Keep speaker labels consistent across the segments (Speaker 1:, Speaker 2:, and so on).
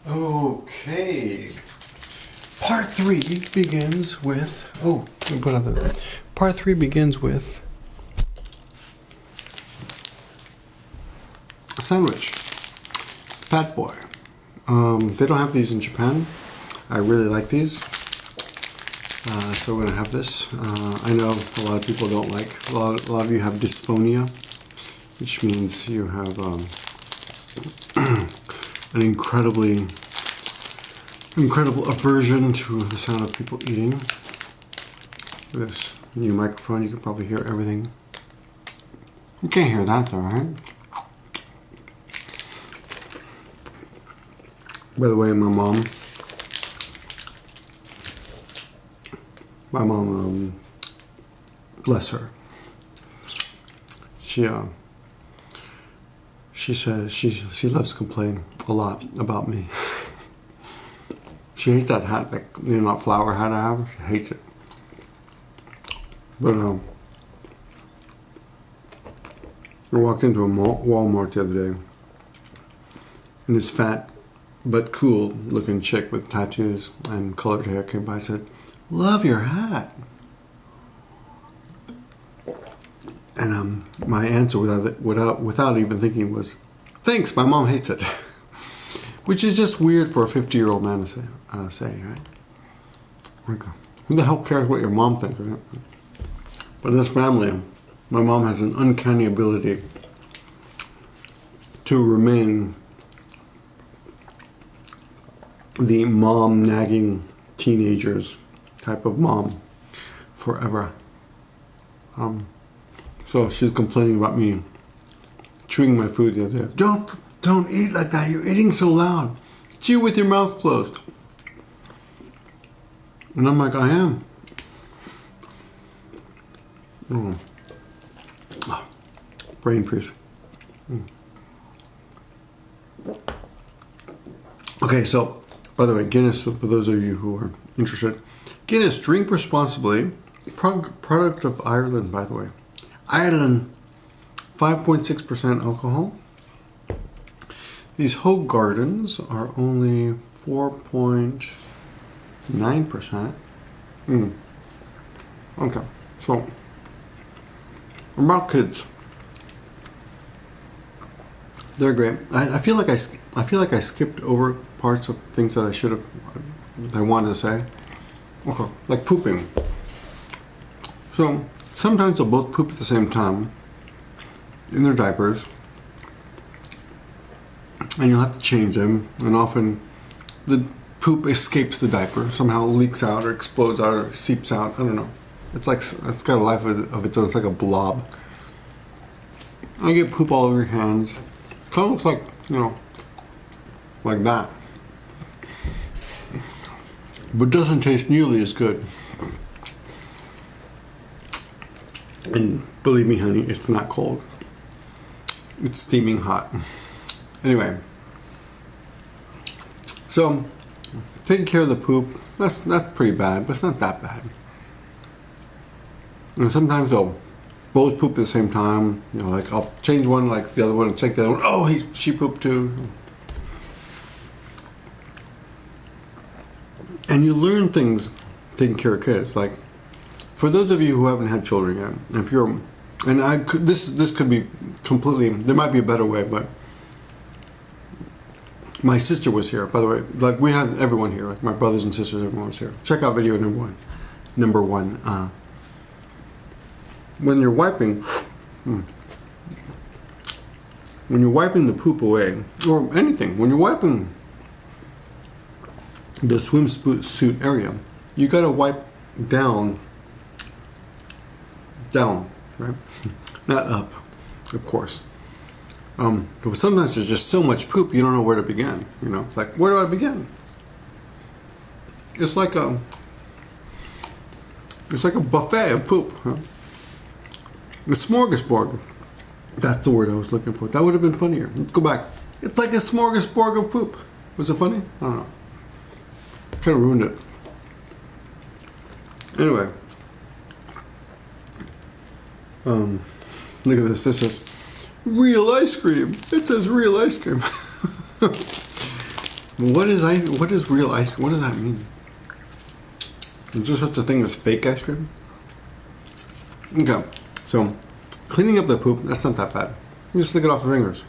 Speaker 1: Okay. Part 3 begins with... Oh, let me put on the... Part 3 begins with... a sandwich. Fat Boy. They don't have these in Japan. I really like these. So we're gonna have this. I know a lot of people don't like. A lot of you have dysphonia, which means you have an incredible aversion to the sound of people eating. With this new microphone, you can probably hear everything. You can't hear that though, right? By the way, my mom, bless her. She says she loves to complain a lot about me. She hates that hat, that that flower hat I have. She hates it. But I walked into a Walmart the other day, and this fat but cool looking chick with tattoos and colored hair came by and said, "Love your hat." And my answer without even thinking was, "Thanks, my mom hates it." Which is just weird for a 50-year-old man to say, right? Who the hell cares what your mom thinks, right? But in this family, my mom has an uncanny ability to remain the mom nagging teenagers type of mom forever. So she's complaining about me chewing my food the other day. Don't eat like that. You're eating so loud. Chew with your mouth closed. And I'm like, I am. Oh, brain freeze. Okay, so by the way, Guinness, for those of you who are interested, Guinness, drink responsibly. Product of Ireland, by the way. Ireland, 5.6% alcohol. These Hogue Gardens are only 4.9%. Okay, so about kids, they're great. I feel like I skipped over parts of things that I wanted to say. Okay, like pooping. So sometimes they'll both poop at the same time in their diapers, and you'll have to change them, and often the poop escapes the diaper, somehow leaks out or explodes out or seeps out. I don't know. It's got a life of its own. It's like a blob. I get poop all over your hands. Kind of looks like, like that. But doesn't taste nearly as good. And believe me, honey, it's not cold. It's steaming hot. Anyway. So, taking care of the poop, that's pretty bad, but it's not that bad. And sometimes they'll both poop at the same time. Like I'll change one, like the other one, and take the other one. Oh, she pooped too. And you learn things taking care of kids. Like, for those of you who haven't had children yet, if you're, this could be completely, there might be a better way, but my sister was here, by the way. Like, we have everyone here, like my brothers and sisters, everyone was here. Check out video number one. When you're wiping the poop away, or anything, when you're wiping the swimsuit area, you gotta wipe down, right? Not up, of course. But sometimes there's just so much poop you don't know where to begin. It's like, where do I begin? It's like a buffet of poop. Huh? A smorgasbord. That's the word I was looking for. That would have been funnier. Let's go back. It's like a smorgasbord of poop. Was it funny? I don't know. Kind of ruined it. Anyway. Look at this. This says real ice cream. It says real ice cream. What is real ice cream? What does that mean? Is there such a thing as fake ice cream? Okay, so cleaning up the poop, that's not that bad. You just lick it off your fingers.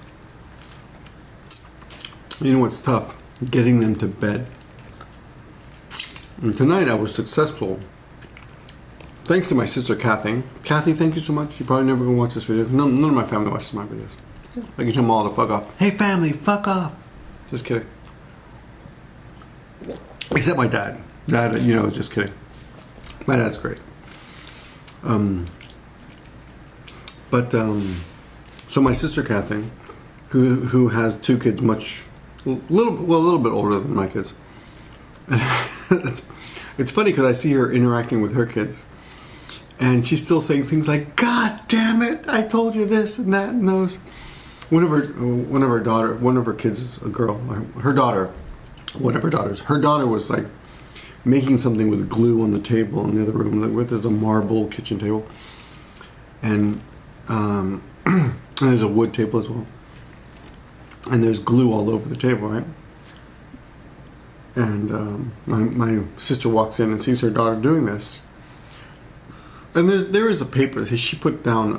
Speaker 1: You know what's tough? Getting them to bed. And tonight I was successful. Thanks to my sister Kathy. Kathy, thank you so much. You probably never gonna watch this video. None of my family watches my videos. I can tell them all to fuck off. Hey family, fuck off. Just kidding. Except my dad. Dad, just kidding. My dad's great. So my sister Kathy, who has two kids, a little bit older than my kids. And it's funny because I see her interacting with her kids, and she's still saying things like, "God damn it! I told you this and that and those." One of her kids is a girl. Her daughter was like making something with glue on the table in the other room. There's a marble kitchen table, and there's a wood table as well, and there's glue all over the table, right? And my sister walks in and sees her daughter doing this, and there is a paper. She put down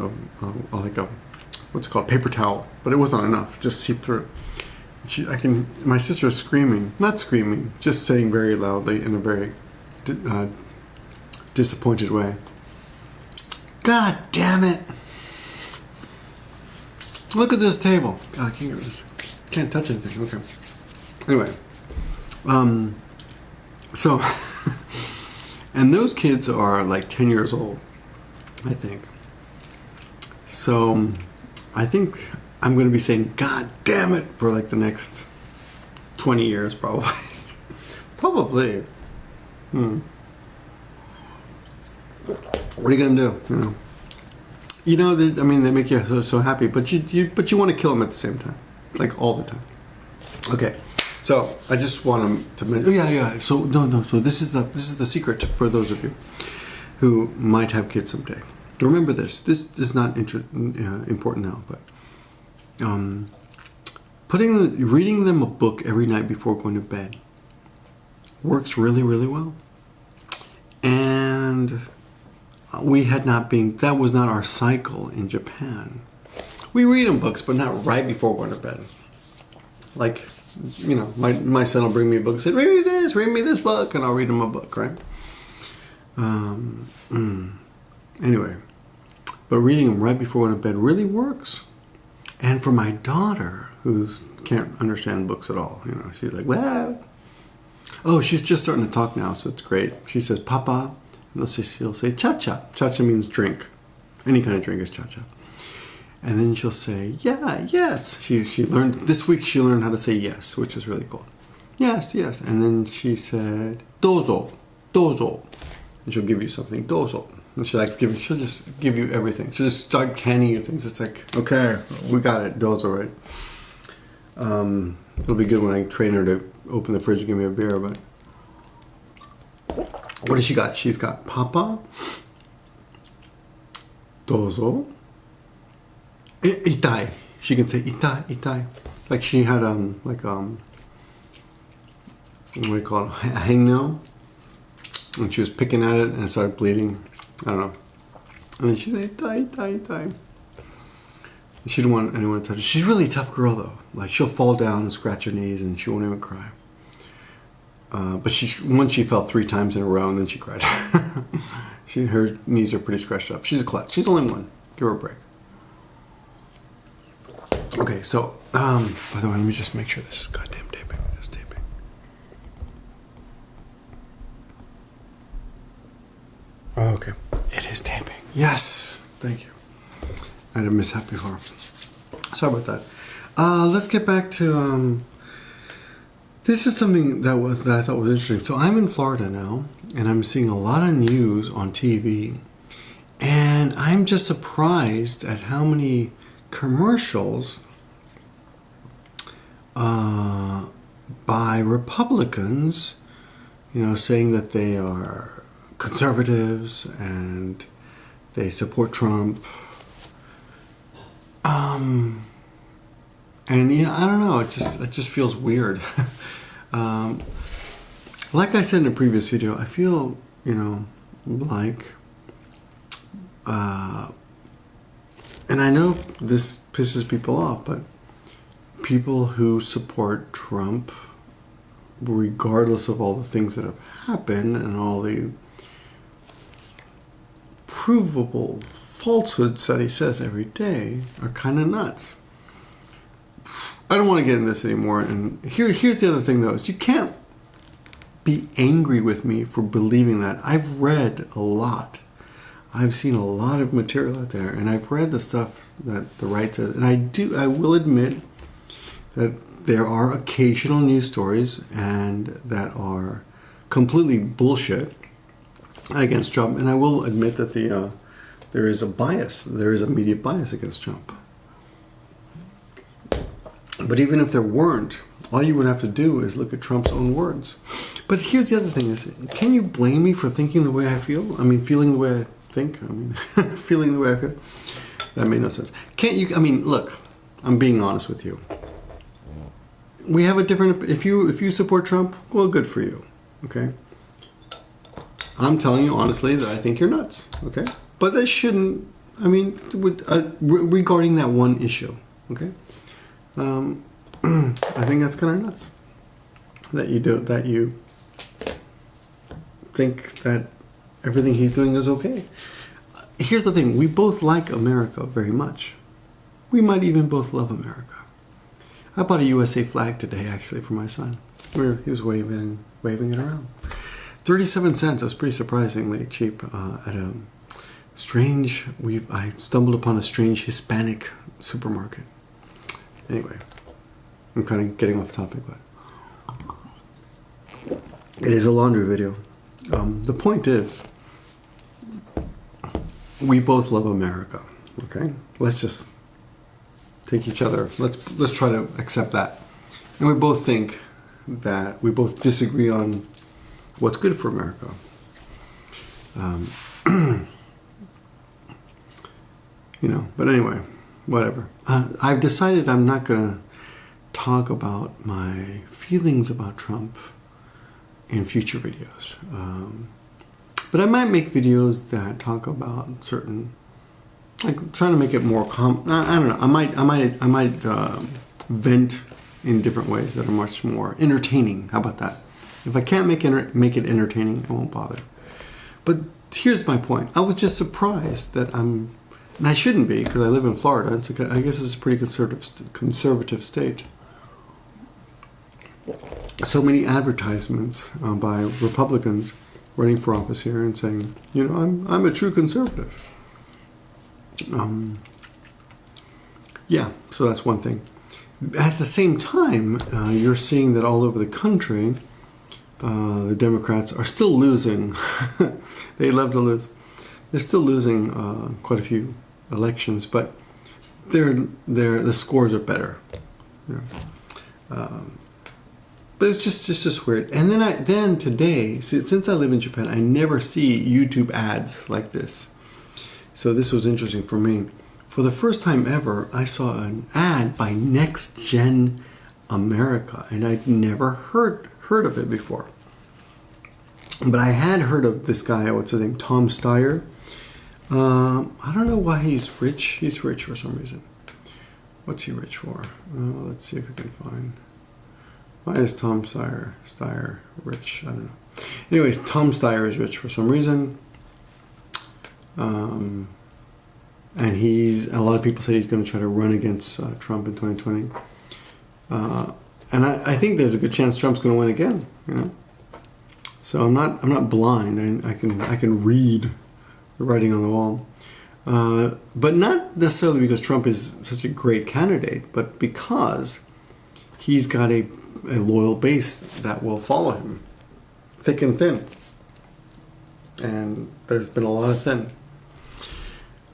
Speaker 1: what's it called, paper towel, but it wasn't enough. It just seeped through. My sister is screaming, not screaming, just saying very loudly in a very disappointed way, "God damn it! Look at this table." God, I can't get this. Can't touch anything. Okay. Anyway, so, and those kids are like 10 years old, I think. So, I think I'm going to be saying "God damn it" for like the next 20 years, probably. Probably. What are you going to do? They make you so happy, but you want to kill them at the same time, like all the time. Okay, so I just want to mention. Yeah. So no. So this is the secret for those of you who might have kids someday. Remember this. This is not important now, but reading them a book every night before going to bed works really, really well. And that was not our cycle in Japan. We read them books, but not right before going to bed. Like, my son will bring me a book and say, read me this book, and I'll read him a book, right? Anyway, but reading them right before going to bed really works. And for my daughter, who can't understand books at all, she's like, well, oh, she's just starting to talk now, so it's great. She says, "Papa," and she'll say, "Cha-cha." Cha-cha means drink. Any kind of drink is cha-cha. And then she'll say, "Yeah, yes." She learned, this week she learned how to say yes, which is really cool. Yes. And then she said, "Dozo, dozo." And she'll give you something, "Dozo." And she'll just give you everything. She'll just start handing you things. It's like, okay, we got it, dozo, right? It'll be good when I train her to open the fridge and give me a beer, but what has she got? She's got "Papa," "Dozo," "Itai." She can say "Itai." Like she had what do you call it? A hangnail, and she was picking at it and it started bleeding. I don't know. And then she said "Itai." She didn't want anyone to touch her. She's really a tough girl though. Like she'll fall down and scratch her knees and she won't even cry. But once she fell 3 times in a row and then she cried. Her knees are pretty scratched up. She's a klutz. She's only one. Give her a break. Okay, so by the way, let me just make sure this is goddamn taping. This taping. Oh, okay, it is taping. Yes, thank you. I had a mishap before. Sorry about that. Let's get back to this is something that I thought was interesting. So I'm in Florida now, and I'm seeing a lot of news on TV, and I'm just surprised at how many commercials by Republicans, saying that they are conservatives and they support Trump. And I don't know. It just feels weird. Like I said in a previous video, I feel, like, and I know this pisses people off, but people who support Trump, regardless of all the things that have happened and all the provable falsehoods that he says every day, are kind of nuts. I don't want to get into this anymore. And here's the other thing, though, is you can't be angry with me for believing that. I've read a lot. I've seen a lot of material out there, and I've read the stuff that the right says. And I will admit that there are occasional news stories and that are completely bullshit against Trump. And I will admit that there is a bias. There is a media bias against Trump. But even if there weren't, all you would have to do is look at Trump's own words. But here's the other thing is, can you blame me for thinking the way I feel? I mean, feeling the way I think? I mean, feeling the way I feel? That made no sense. Can't you, I mean, look, I'm being honest with you. We have a different, if you support Trump, well, good for you, okay? I'm telling you honestly that I think you're nuts, okay? But that shouldn't, I mean, regarding that one issue, okay? I think that's kind of nuts that you think that everything he's doing is okay. Here's the thing: we both like America very much. We might even both love America. I bought a USA flag today, actually, for my son. He was waving it around. 37 cents. It was pretty surprisingly cheap at a strange. I stumbled upon a strange Hispanic supermarket. Anyway, I'm kind of getting off topic, but it is a laundry video. The point is, we both love America. Okay, let's just take each other. Let's try to accept that. And we both think that we both disagree on what's good for America. But anyway, whatever. I've decided I'm not going to talk about my feelings about Trump in future videos. But I might make videos that talk about certain, like trying to make it more I don't know. I might vent in different ways that are much more entertaining. How about that? If I can't make it entertaining, I won't bother. But here's my point. I was just surprised that and I shouldn't be, because I live in Florida. I guess it's a pretty conservative state. So many advertisements by Republicans running for office here and saying, I'm a true conservative. Yeah, so that's one thing. At the same time, you're seeing that all over the country, the Democrats are still losing. They love to lose. They're still losing quite a few elections, but the scores are better. But it's just weird. And then today, since I live in Japan, I never see YouTube ads like this. So this was interesting for me. For the first time ever, I saw an ad by NextGen America, and I'd never heard of it before. But I had heard of this guy, what's his name, Tom Steyer. I don't know why he's rich. He's rich for some reason. What's he rich for? Let's see if we can find. Why is Tom Steyer rich? I don't know. Anyways, Tom Steyer is rich for some reason. And a lot of people say he's going to try to run against Trump in 2020. And I think there's a good chance Trump's going to win again, So I'm not blind. I can read the writing on the wall. But not necessarily because Trump is such a great candidate, but because he's got a loyal base that will follow him, thick and thin. And there's been a lot of thin.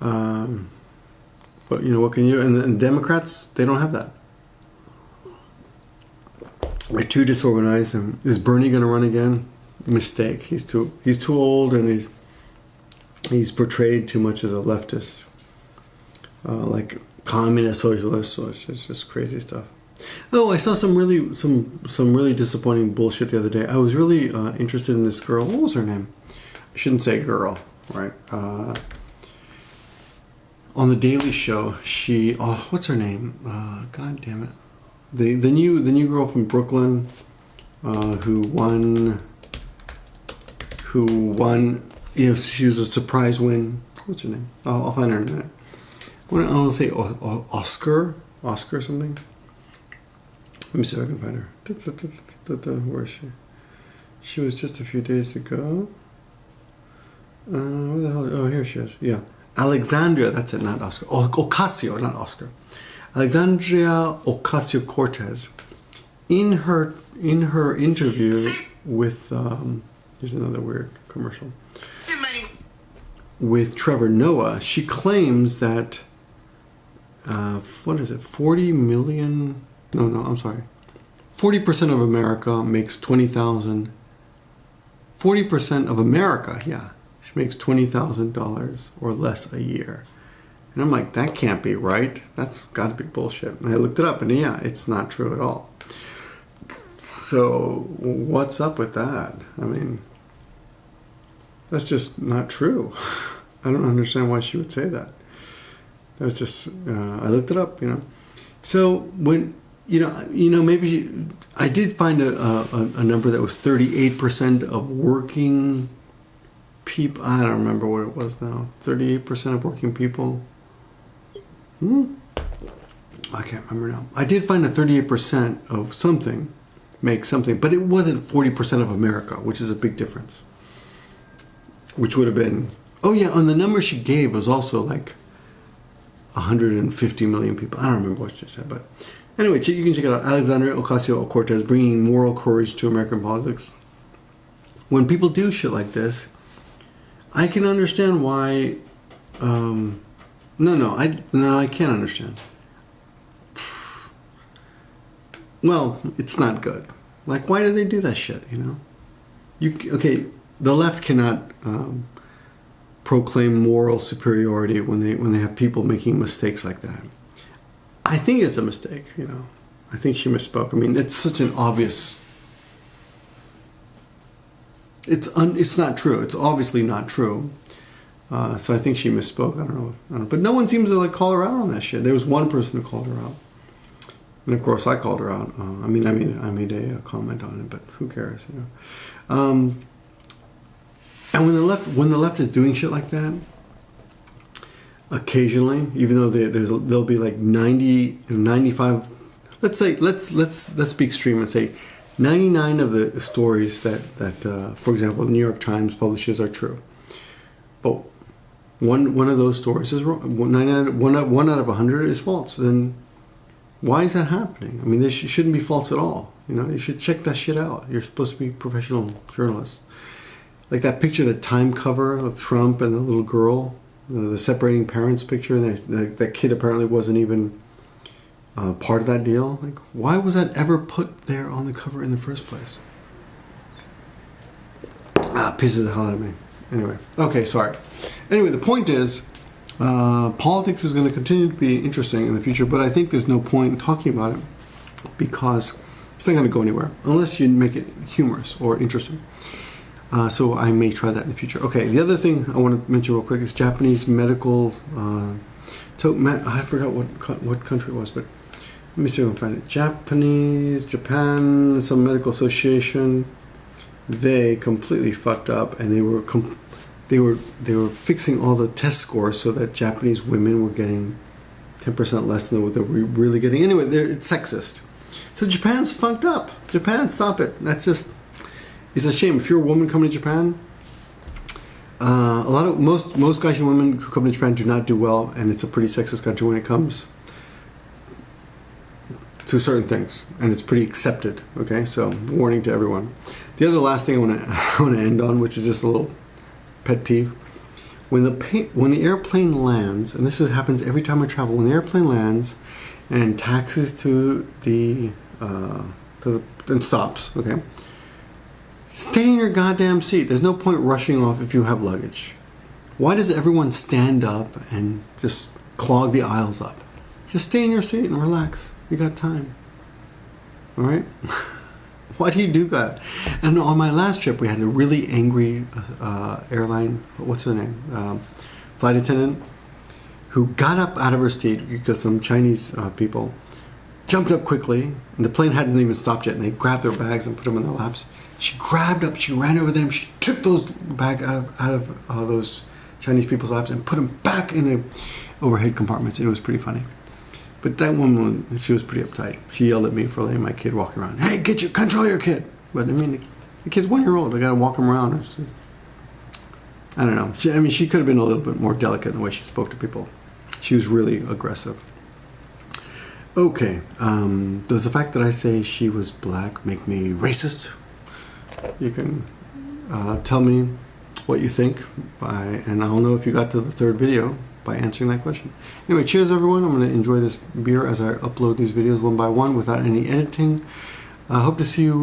Speaker 1: But what can you? And Democrats, they don't have that. They're too disorganized. And is Bernie going to run again? Mistake. He's too old, and he's portrayed too much as a leftist, like communist socialist. So it's just crazy stuff. Oh, I saw some really disappointing bullshit the other day. I was really interested in this girl. What was her name? I shouldn't say girl, right? On the Daily Show, what's her name? God damn it! The new girl from Brooklyn, who won. You know, she was a surprise win. What's her name? I'll find her in a minute. I want to say Oscar something. Let me see if I can find her. Where is she? She was just a few days ago. Where the hell? Oh, here she is. Yeah. Alexandria, that's it, not Oscar. Ocasio, not Oscar. Alexandria Ocasio-Cortez. In her interview with, here's another weird commercial. With Trevor Noah, she claims that, 40 million... No, I'm sorry. 40% of America makes $20,000. 40% of America, yeah, she makes $20,000 or less a year. And I'm like, that can't be right. That's got to be bullshit. And I looked it up, and yeah, it's not true at all. So what's up with that? I mean, that's just not true. I don't understand why she would say that. That's just, I looked it up, you know. So when, you know, maybe I did find a number that was 38% of working people. I don't remember what it was now. 38% of working people. I can't remember now. I did find that 38% of something makes something, but it wasn't 40% of America, which is a big difference. Which would have been, oh yeah, on the number she gave was also like 150 million people. I don't remember what she said, but anyway, you can check it out. Alexandria Ocasio-Cortez, bringing moral courage to American politics. When people do shit like this, I can understand why. I can't understand. Well, it's not good. Like, why do they do that shit? You know, the left cannot proclaim moral superiority when they have people making mistakes like that. I think it's a mistake, you know. I think she misspoke. I mean, it's such an obvious... It's not true. It's obviously not true. So I think she misspoke. I don't know. But no one seems to like call her out on that shit. There was one person who called her out. And of course I called her out. I made a comment on it, but who cares, you know. And when the left is doing shit like that, occasionally, even though there'll be like 90, 95, let's be extreme and say 99 of the stories that for example, the New York Times publishes are true. But one of those stories is wrong. One out of 100 is false. Then why is that happening? I mean, this shouldn't be false at all. You know, you should check that shit out. You're supposed to be professional journalists. Like that picture, the Time cover of Trump and the little girl, the separating parents picture, and that kid apparently wasn't even part of that deal. Like, why was that ever put there on the cover in the first place? Pisses the hell out of me. Anyway, okay, sorry. Anyway, the point is, politics is going to continue to be interesting in the future, but I think there's no point in talking about it because it's not going to go anywhere unless you make it humorous or interesting. So I may try that in the future. Okay, the other thing I want to mention real quick is Japanese medical... I forgot what country it was, but let me see if I can find it. Japan, some medical association, they completely fucked up, and they were fixing all the test scores so that Japanese women were getting 10% less than what they were really getting. Anyway, it's sexist. So Japan's fucked up. Japan, stop it. That's just... It's a shame. If you're a woman coming to Japan, most guys and women who come to Japan do not do well, and it's a pretty sexist country when it comes to certain things, and it's pretty accepted. Okay, so warning to everyone. The other last thing I want to end on, which is just a little pet peeve, when the airplane lands, and this happens every time I travel, when the airplane lands and taxis to the and stops, okay. Stay in your goddamn seat. There's no point rushing off if you have luggage. Why does everyone stand up and just clog the aisles up? Just stay in your seat and relax. You got time. all right? Why do you do that? And on my last trip, we had a really angry airline, what's her name? Flight attendant who got up out of her seat because some Chinese people jumped up quickly, and the plane hadn't even stopped yet, and they grabbed their bags and put them in their laps. She grabbed up, she ran over them, she took those bags out of those Chinese people's laps and put them back in the overhead compartments. It was pretty funny. But that woman, she was pretty uptight. She yelled at me for letting my kid walk around. Hey, control your kid. But I mean, the kid's 1 year old. I got to walk him around. I don't know. She could have been a little bit more delicate in the way she spoke to people. She was really aggressive. Okay. Does the fact that I say she was black make me racist? You can tell me what you think and I'll know if you got to the third video by answering that question. Anyway, cheers everyone. I'm going to enjoy this beer as I upload these videos one by one without any editing. I hope to see you